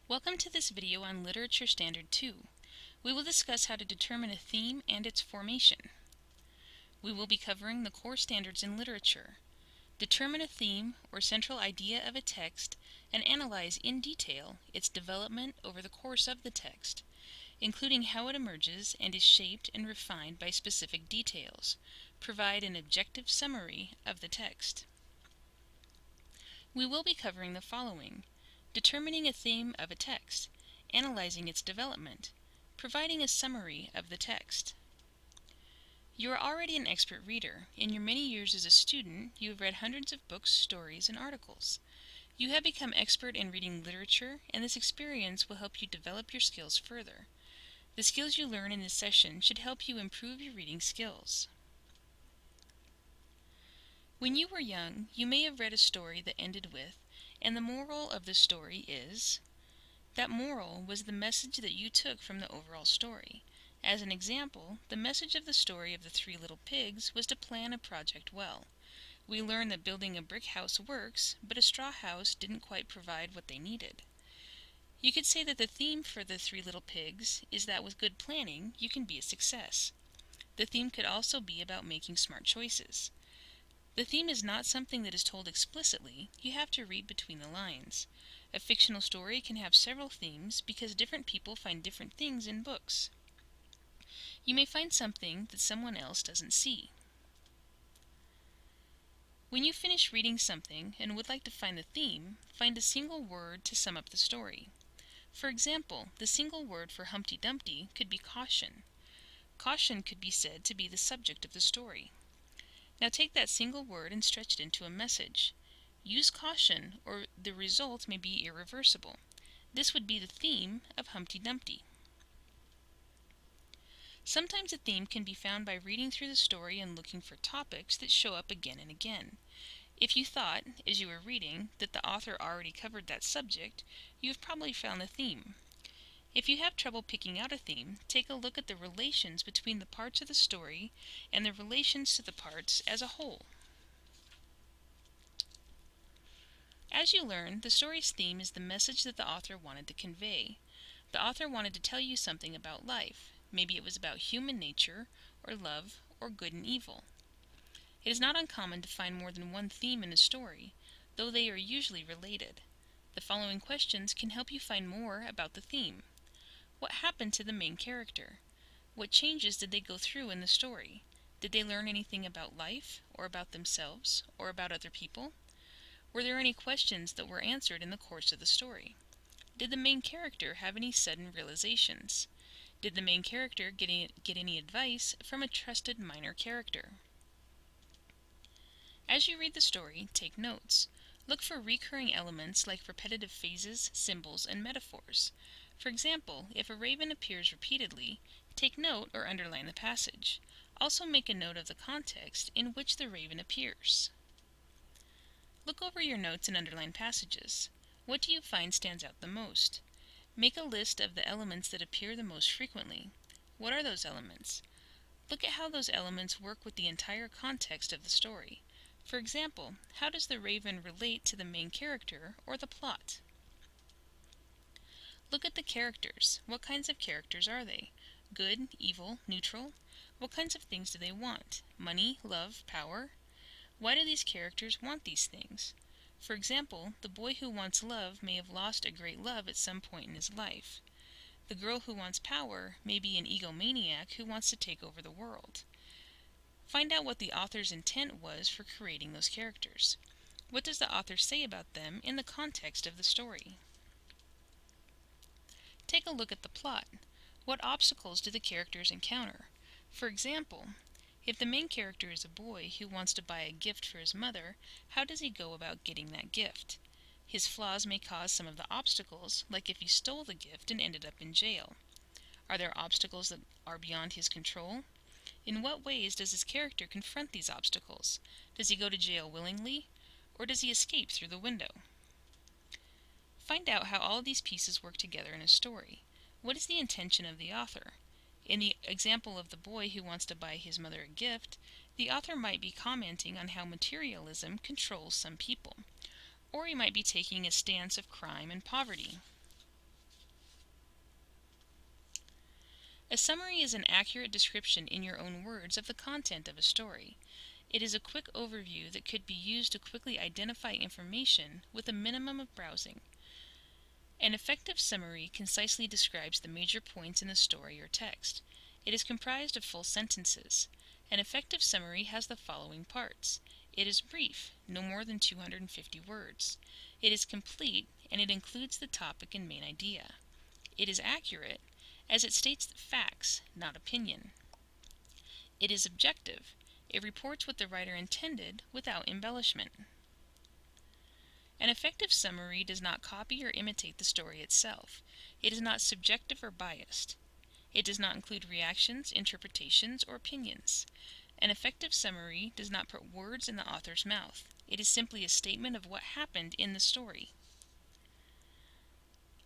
Welcome to this video on Literature Standard 2. We will discuss how to determine a theme and its formation. We will be covering the core standards in literature, determine a theme or central idea of a text, and analyze in detail its development over the course of the text, including how it emerges and is shaped and refined by specific details, provide an objective summary of the text. We will be covering the following: determining a theme of a text, analyzing its development, providing a summary of the text. You are already an expert reader. In your many years as a student, you have read hundreds of books, stories, and articles. You have become expert in reading literature, and this experience will help you develop your skills further. The skills you learn in this session should help you improve your reading skills. When you were young, you may have read a story that ended with, "And the moral of the story is." That moral was the message that you took from the overall story. As an example, the message of the story of the Three Little Pigs was to plan a project well. We learned that building a brick house works, but a straw house didn't quite provide what they needed. You could say that the theme for the Three Little Pigs is that with good planning, you can be a success. The theme could also be about making smart choices. The theme is not something that is told explicitly. You have to read between the lines. A fictional story can have several themes because different people find different things in books. You may find something that someone else doesn't see. When you finish reading something and would like to find the theme, find a single word to sum up the story. For example, the single word for Humpty Dumpty could be caution. Caution could be said to be the subject of the story. Now take that single word and stretch it into a message. Use caution, or the result may be irreversible. This would be the theme of Humpty Dumpty. Sometimes a theme can be found by reading through the story and looking for topics that show up again and again. If you thought, as you were reading, that the author already covered that subject, you have probably found the theme. If you have trouble picking out a theme, take a look at the relations between the parts of the story and the relations to the parts as a whole. As you learn, the story's theme is the message that the author wanted to convey. The author wanted to tell you something about life. Maybe it was about human nature, or love, or good and evil. It is not uncommon to find more than one theme in a story, though they are usually related. The following questions can help you find more about the theme. What happened to the main character? What changes did they go through in the story? Did they learn anything about life, or about themselves, or about other people? Were there any questions that were answered in the course of the story? Did the main character have any sudden realizations? Did the main character get any advice from a trusted minor character? As you read the story, take notes. Look for recurring elements like repetitive phrases, symbols, and metaphors. For example, if a raven appears repeatedly, take note or underline the passage. Also make a note of the context in which the raven appears. Look over your notes and underline passages. What do you find stands out the most? Make a list of the elements that appear the most frequently. What are those elements? Look at how those elements work with the entire context of the story. For example, how does the raven relate to the main character or the plot? Look at the characters. What kinds of characters are they? Good, evil, neutral? What kinds of things do they want? Money, love, power? Why do these characters want these things? For example, the boy who wants love may have lost a great love at some point in his life. The girl who wants power may be an egomaniac who wants to take over the world. Find out what the author's intent was for creating those characters. What does the author say about them in the context of the story? Take a look at the plot. What obstacles do the characters encounter? For example, if the main character is a boy who wants to buy a gift for his mother, how does he go about getting that gift? His flaws may cause some of the obstacles, like if he stole the gift and ended up in jail. Are there obstacles that are beyond his control? In what ways does his character confront these obstacles? Does he go to jail willingly, or does he escape through the window? Find out how all of these pieces work together in a story. What is the intention of the author? In the example of the boy who wants to buy his mother a gift, the author might be commenting on how materialism controls some people, or he might be taking a stance of crime and poverty. A summary is an accurate description in your own words of the content of a story. It is a quick overview that could be used to quickly identify information with a minimum of browsing. An effective summary concisely describes the major points in the story or text. It is comprised of full sentences. An effective summary has the following parts. It is brief, no more than 250 words. It is complete, and it includes the topic and main idea. It is accurate, as it states facts, not opinion. It is objective. It reports what the writer intended without embellishment. An effective summary does not copy or imitate the story itself. It is not subjective or biased. It does not include reactions, interpretations, or opinions. An effective summary does not put words in the author's mouth. It is simply a statement of what happened in the story.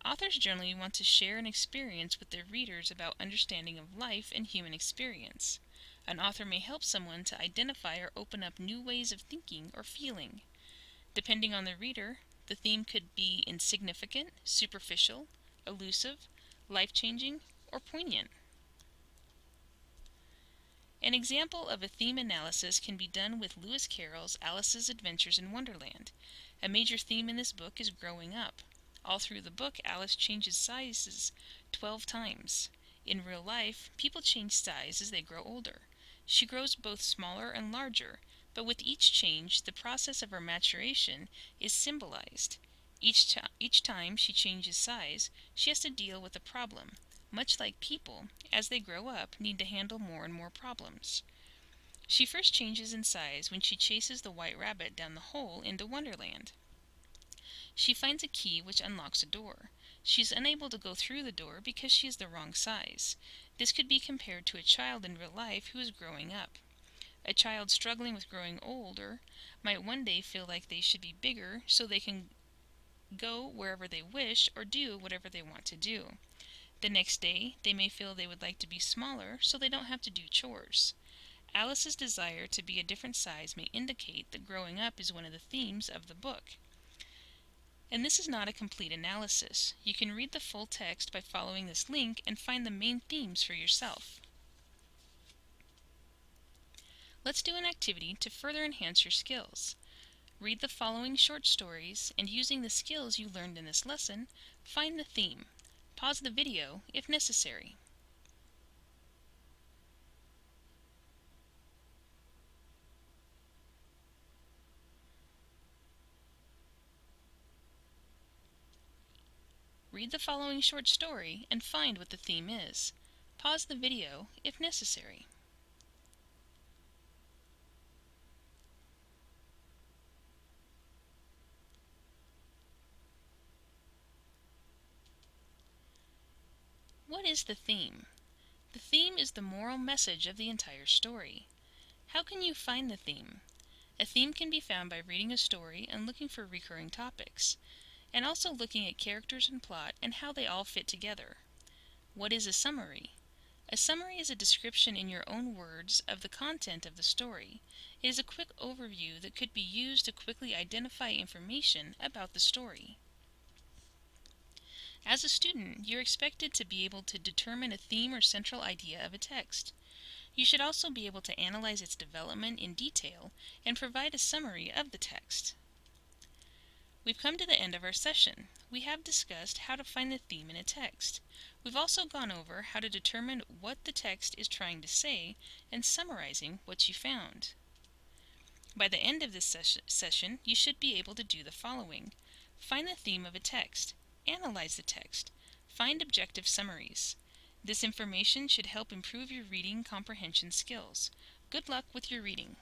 Authors generally want to share an experience with their readers about understanding of life and human experience. An author may help someone to identify or open up new ways of thinking or feeling. Depending on the reader, the theme could be insignificant, superficial, elusive, life-changing, or poignant. An example of a theme analysis can be done with Lewis Carroll's Alice's Adventures in Wonderland. A major theme in this book is growing up. All through the book, Alice changes sizes 12 times. In real life, people change size as they grow older. She grows both smaller and larger, but with each change, the process of her maturation is symbolized. Each time she changes size, she has to deal with a problem. Much like people, as they grow up, need to handle more and more problems. She first changes in size when she chases the white rabbit down the hole into Wonderland. She finds a key which unlocks a door. She is unable to go through the door because she is the wrong size. This could be compared to a child in real life who is growing up. A child struggling with growing older might one day feel like they should be bigger so they can go wherever they wish or do whatever they want to do. The next day, they may feel they would like to be smaller so they don't have to do chores. Alice's desire to be a different size may indicate that growing up is one of the themes of the book. And this is not a complete analysis. You can read the full text by following this link and find the main themes for yourself. Let's do an activity to further enhance your skills. Read the following short stories, and using the skills you learned in this lesson, find the theme. Pause the video if necessary. Read the following short story and find what the theme is. Pause the video if necessary. What is the theme? The theme is the moral message of the entire story. How can you find the theme? A theme can be found by reading a story and looking for recurring topics, and also looking at characters and plot and how they all fit together. What is a summary? A summary is a description in your own words of the content of the story. It is a quick overview that could be used to quickly identify information about the story. As a student, you're expected to be able to determine a theme or central idea of a text. You should also be able to analyze its development in detail and provide a summary of the text. We've come to the end of our session. We have discussed how to find the theme in a text. We've also gone over how to determine what the text is trying to say and summarizing what you found. By the end of this session, you should be able to do the following. Find the theme of a text. Analyze the text. Find objective summaries. This information should help improve your reading comprehension skills. Good luck with your reading.